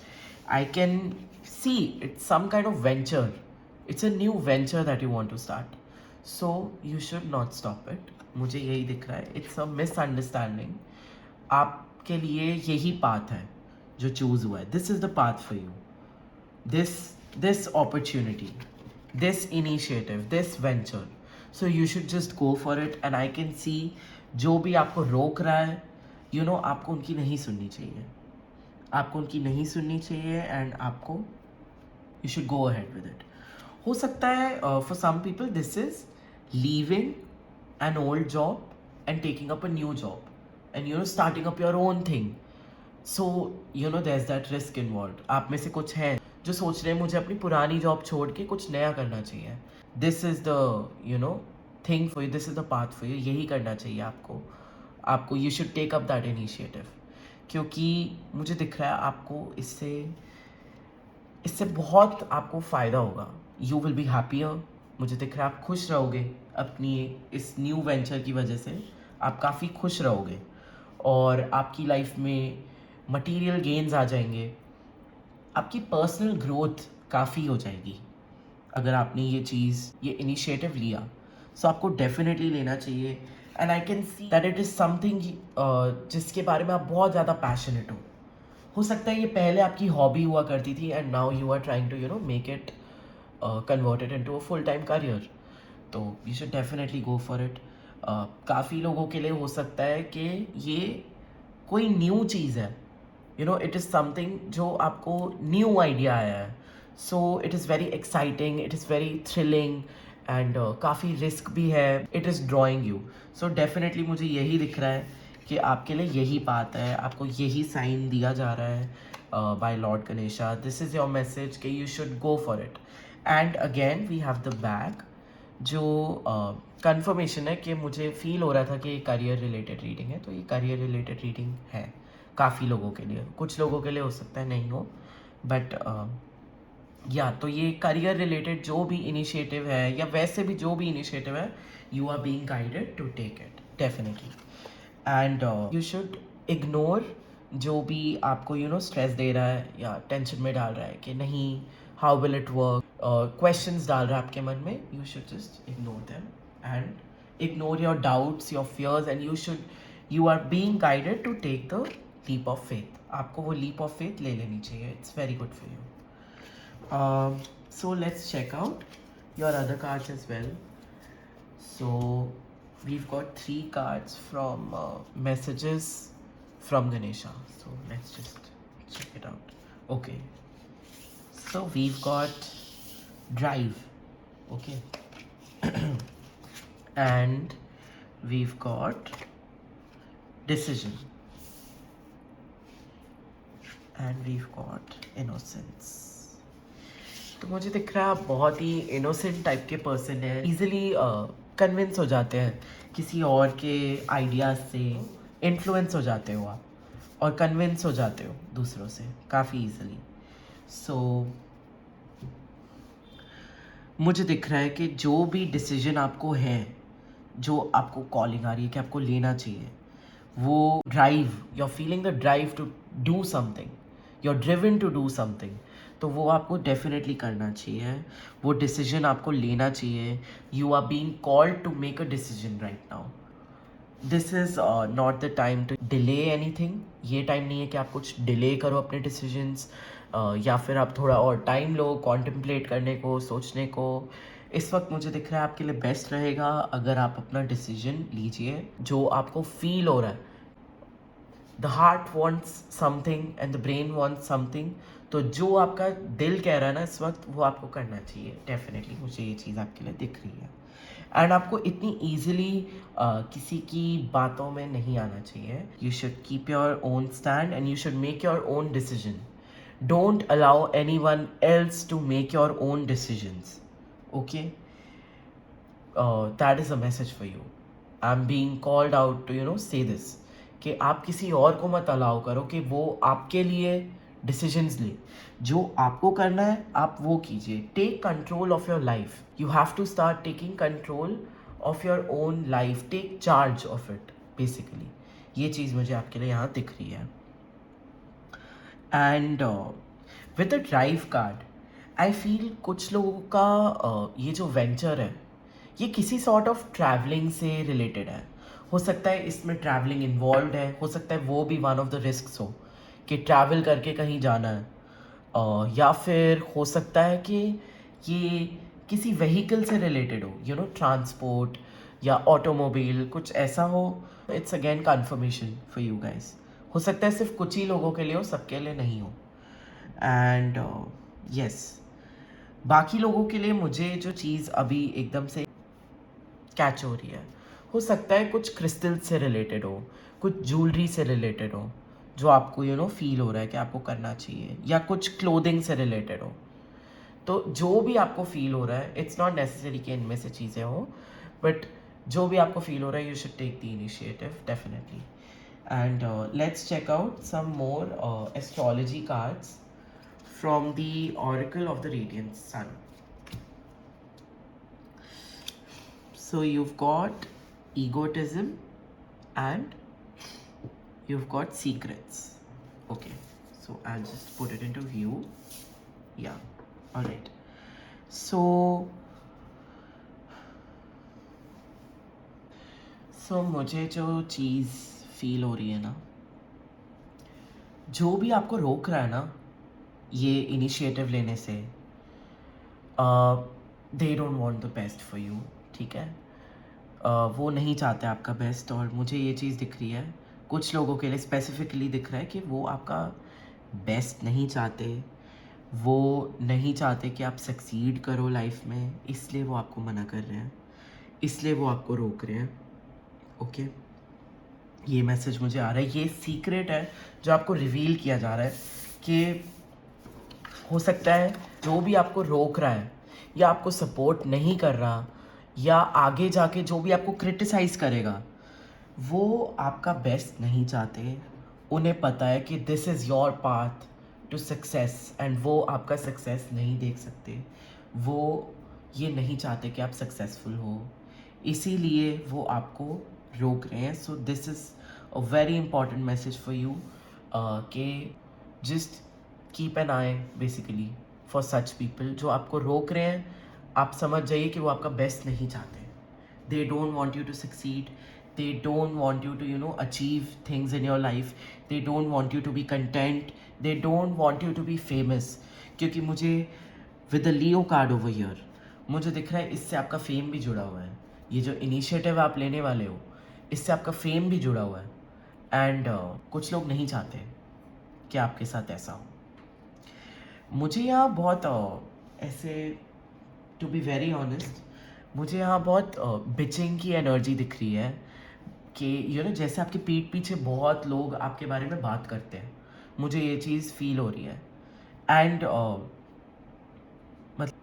I can see it's some kind of venture, it's a new venture that you want to start. So you should not stop it. मुझे यही दिख रहा है. It's a misunderstanding. आपके लिए यही path है जो चूज़ हुआ है. This is the path for you. This opportunity, this initiative, this venture. So you should just go for it. And I can see जो भी आपको रोक रहा है आपको उनकी नहीं सुननी चाहिए. आपको उनकी नहीं सुननी चाहिए एंड आपको you should go ahead with it. हो सकता है for some people this is leaving an old job and taking up a new job and starting up your own thing. So there's that risk involved. आप में से कुछ हैं जो सोच रहे हैं मुझे अपनी पुरानी जॉब छोड़ के कुछ नया करना चाहिए. This is the thing for you, this is the path for you. यही करना चाहिए आपको you should take up that initiative. क्योंकि मुझे दिख रहा है आपको इससे बहुत आपको फ़ायदा होगा. You will be happier. मुझे दिख रहा है आप खुश रहोगे अपनी इस न्यू वेंचर की वजह से. आप काफ़ी खुश रहोगे और आपकी लाइफ में मटेरियल गेन्स आ जाएंगे. आपकी पर्सनल ग्रोथ काफ़ी हो जाएगी अगर आपने ये इनिशिएटिव लिया. सो आपको डेफिनेटली लेना चाहिए. And I can see that it is something जिसके बारे में आप बहुत ज़्यादा पैशनेट हो सकता है ये पहले आपकी हॉबी हुआ करती थी and now you are trying to make it converted into a full time career. तो you should definitely go for it. काफ़ी लोगों के लिए हो सकता है कि ये कोई न्यू चीज़ है. इट इज़ समथिंग जो आपको न्यू आइडिया आया है. So it is very exciting, it is very thrilling and काफ़ी रिस्क भी है. It is drawing you. So definitely मुझे यही दिख रहा है कि आपके लिए यही बात है. आपको यही साइन दिया जा रहा है by lord Ganesha. This is your message कि you should go for it. And again we have the bag जो कंफर्मेशन है कि मुझे फील हो रहा था कि ये करियर रिलेटेड रीडिंग है. तो ये करियर रिलेटेड रीडिंग है काफ़ी लोगों के लिए. कुछ लोगों के लिए हो सकता है नहीं हो, बट तो ये करियर रिलेटेड जो भी इनिशिएटिव है या वैसे भी जो भी इनिशिएटिव है, you are being guided to take it definitely. And you should ignore जो भी आपको स्ट्रेस दे रहा है या टेंशन में डाल रहा है कि नहीं how will it work, questions डाल रहा है आपके मन में. You should just ignore them and ignore your doubts, your fears, and you are being guided to take the leap of faith. आपको वो लीप ऑफ फेथ ले लेनी चाहिए. It's very good for you. So let's check out your other cards as well. So we've got 3 cards from messages from Ganesha. So let's just check it out. Okay. So we've got drive. Okay. and we've got decision, and we've got innocence. तो मुझे दिख रहा है आप बहुत ही innocent type के person है, easily convince हो जाते हैं किसी और के आइडियाज से, इन्फ्लुएंस हो जाते हो आप और कन्विंस हो जाते हो दूसरों से काफ़ी इजीली. सो मुझे दिख रहा है कि जो भी डिसीजन आपको है, जो आपको कॉलिंग आ रही है कि आपको लेना चाहिए, वो drive, you are feeling the drive to do something, you are driven to do something, तो वो आपको डेफिनेटली करना चाहिए, वो डिसीजन आपको लेना चाहिए. You are being called to make a decision right now. This is not the time to delay anything. ये टाइम नहीं है कि आप कुछ डिले करो अपने डिसीजंस, या फिर आप थोड़ा और टाइम लो कॉन्टेम्पलेट करने को, सोचने को. इस वक्त मुझे दिख रहा है आपके लिए बेस्ट रहेगा अगर आप अपना डिसीजन लीजिए जो आपको फील हो रहा है. The heart wants something and the brain wants something. तो जो आपका दिल कह रहा है ना इस वक्त, वो आपको करना चाहिए. डेफिनेटली मुझे ये चीज़ आपके लिए दिख रही है. एंड आपको इतनी ईजिली किसी की बातों में नहीं आना चाहिए. You should keep your own stand and you should make your own decision. Don't allow anyone else to make your own decisions. Okay, that is a message for you. I am being called out to say this, कि आप किसी और को मत allow करो कि वो आपके लिए डिसीजंस ले. जो आपको करना है आप वो कीजिए. Take control of your life. You have to start taking control of your own life. Take charge of it basically. ये चीज़ मुझे आपके लिए यहाँ दिख रही है. And with the drive card I feel कुछ लोगों का ये जो वेंचर है ये किसी सॉर्ट ऑफ ट्रैवलिंग से रिलेटेड है. हो सकता है इसमें ट्रैवलिंग इन्वॉल्व है, हो सकता है वो भी वन ऑफ द रिस्क्स हो कि ट्रैवल करके कहीं जाना है. या फिर हो सकता है कि ये किसी व्हीकल से रिलेटेड हो, ट्रांसपोर्ट या ऑटोमोबाइल, कुछ ऐसा हो. It's again confirmation for you guys. हो सकता है सिर्फ कुछ ही लोगों के लिए हो, सबके लिए नहीं हो. एंड यस, बाकी लोगों के लिए मुझे जो चीज़ अभी एकदम से कैच हो रही है, हो सकता है कुछ क्रिस्टल से रिलेटेड हो, कुछ ज्वेलरी से रिलेटेड हो जो आपको फील हो रहा है कि आपको करना चाहिए, या कुछ क्लोथिंग से रिलेटेड हो. तो जो भी आपको फील हो रहा है, इट्स नॉट नेसेसरी कि इनमें से चीज़ें हो, बट जो भी आपको फील हो रहा है you should take the initiative definitely. And let's check out some more astrology cards from the Oracle of the Radiant Sun. So you've got egotism and you've got secrets. Okay, so I'll just put it into view. Yeah, all right. So मुझे जो चीज़ feel हो रही है ना, जो भी आपको रोक रहा है ना ये इनिशिएटिव लेने से, they don't want the best for you. ठीक है, वो नहीं चाहते आपका बेस्ट. और मुझे ये चीज़ दिख रही है कुछ लोगों के लिए स्पेसिफिकली दिख रहा है कि वो आपका बेस्ट नहीं चाहते. वो नहीं चाहते कि आप सक्सीड करो लाइफ में, इसलिए वो आपको मना कर रहे हैं, इसलिए वो आपको रोक रहे हैं. ओके, ये मैसेज मुझे आ रहा है. ये सीक्रेट है जो आपको रिवील किया जा रहा है कि हो सकता है जो भी आपको रोक रहा है या आपको सपोर्ट नहीं कर रहा या आगे जाके जो भी आपको क्रिटिसाइज़ करेगा, वो आपका बेस्ट नहीं चाहते. उन्हें पता है कि this is your path to success and वो आपका सक्सेस नहीं देख सकते. वो ये नहीं चाहते कि आप सक्सेसफुल हो, इसीलिए वो आपको रोक रहे हैं. So this is a very important message for you कि just keep an eye basically for such people. जो आपको रोक रहे हैं, आप समझ जाइए कि वो आपका बेस्ट नहीं चाहते. They don't want you to succeed. They don't want you to achieve things in your life. They don't want you to be content. They don't want you to be famous. क्योंकि मुझे with the Leo card over here मुझे दिख रहा है इससे आपका fame भी जुड़ा हुआ है. ये जो इनिशिएटिव आप लेने वाले हो, इससे आपका फेम भी जुड़ा हुआ है. एंड कुछ लोग नहीं चाहते कि आपके साथ ऐसा हो. मुझे यहाँ बहुत ऐसे, टू बी वेरी ऑनेस्ट, मुझे यहाँ बहुत बिचिंग की एनर्जी दिख रही है कि जैसे आपके पीठ पीछे बहुत लोग आपके बारे में बात करते हैं, मुझे ये चीज़ फील हो रही है। एंड मतलब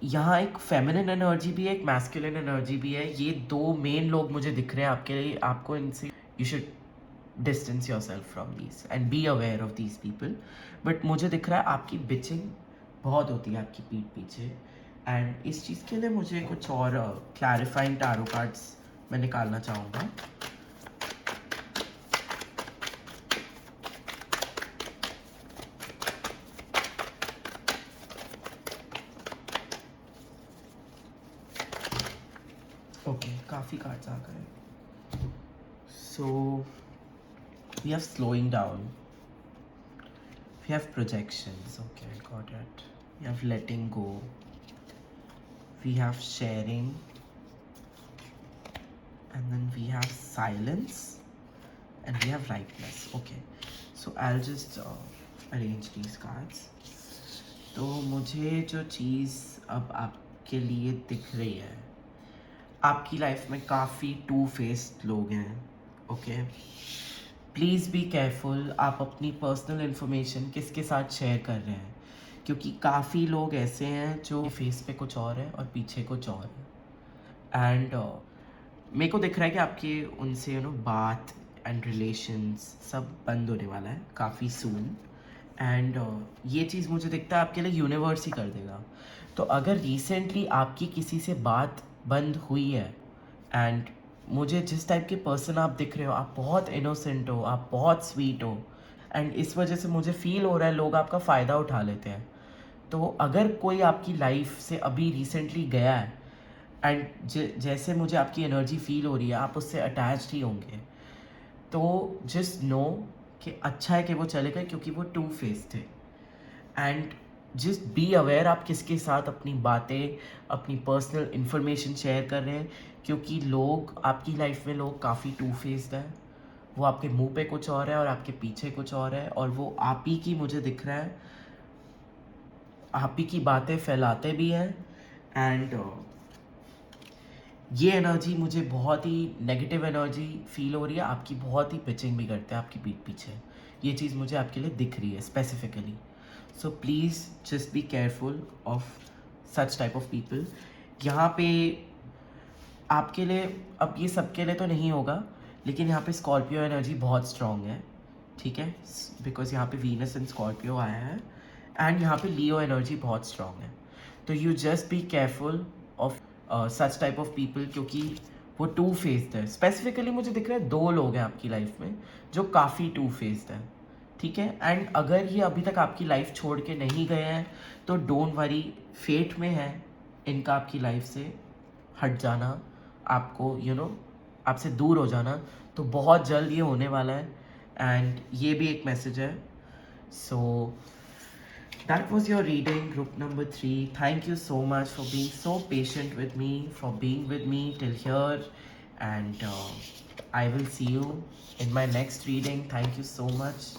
यहाँ एक फेमिनिन एनर्जी भी है, एक मैस्कुलिन एनर्जी भी है। ये दो मेन लोग मुझे दिख रहे हैं आपके लिए। आपको इनसे you should distance your self from these and be aware of these people. But मुझे दिख रहा है आपकी बिचिंग बहुत होती है आपकी पीठ पीछे। एंड इस चीज़ के लिए मुझे कुछ और क्लैरिफाइंग टैरो कार्ड्स मैं निकालना चाहूँगा। ओके, काफ़ी कार्ड्स आ गए। So we have slowing down, we have projections, okay I got it. We have letting go, we have sharing, and then we have silence, and we have rightness. Okay, so I'll just arrange these cards. तो मुझे जो चीज़ अब आपके लिए दिख रही है, आपकी लाइफ में काफ़ी टू फेस्ड लोग हैं। ओके, प्लीज़ बी केयरफुल आप अपनी पर्सनल इन्फॉर्मेशन किसके साथ शेयर कर रहे हैं, क्योंकि काफ़ी लोग ऐसे हैं जो फेस पे कुछ और है और पीछे कुछ और है। एंड मेरे को दिख रहा है कि आपके उनसे बात एंड रिलेशंस सब बंद होने वाला है काफ़ी सून। एंड ये चीज़ मुझे दिखता है आपके लिए यूनिवर्स ही कर देगा। तो अगर रिसेंटली आपकी किसी से बात बंद हुई है, एंड मुझे जिस टाइप के पर्सन आप दिख रहे हो, आप बहुत इनोसेंट हो, आप बहुत स्वीट हो, एंड इस वजह से मुझे फील हो रहा है लोग आपका फ़ायदा उठा लेते हैं। तो अगर कोई आपकी लाइफ से अभी रिसेंटली गया है, एंड जैसे मुझे आपकी एनर्जी फील हो रही है आप उससे अटैच्ड ही होंगे, तो जस्ट नो कि अच्छा है कि वो चले गए, क्योंकि वो टू फेस थे। एंड जस्ट बी अवेयर आप किसके साथ अपनी बातें, अपनी पर्सनल इन्फॉर्मेशन शेयर कर रहे हैं, क्योंकि लोग आपकी लाइफ में लोग काफ़ी टू फेस्ड हैं। वो आपके मुंह पे कुछ और है और आपके पीछे कुछ और है, और वो आप ही की मुझे दिख रहा है आप ही की बातें फैलाते भी हैं। एंड ये एनर्जी मुझे बहुत ही नेगेटिव एनर्जी फील हो रही है, आपकी बहुत ही पिचिंग भी करते हैं आपकी पीठ पीछे। ये चीज़ मुझे आपके लिए दिख रही है specifically. So please just be careful of such type of people. यहाँ पे आपके लिए, अब ये सबके लिए तो नहीं होगा, लेकिन यहाँ पे स्कॉर्पियो एनर्जी बहुत स्ट्रॉन्ग है, ठीक है, बिकॉज यहाँ पे वीनस एंड स्कॉर्पियो आया है। एंड यहाँ पे लियो एनर्जी बहुत स्ट्रॉन्ग है। तो you just be careful of such type of people, क्योंकि वो टू फेस्ड है। स्पेसिफिकली मुझे दिख रहा है दो लोग हैं आपकी लाइफ में जो काफ़ी टू फेस्ड है, ठीक है। एंड अगर ये अभी तक आपकी लाइफ छोड़ के नहीं गए हैं तो डोंट वरी, फेट में है इनका आपकी लाइफ से हट जाना, आपको आपसे दूर हो जाना। तो बहुत जल्द ये होने वाला है, एंड ये भी एक मैसेज है। सो that was your reading, group number 3. Thank you so much for being so patient with me, for being with me till here, and I will see you in my next reading. Thank you so much.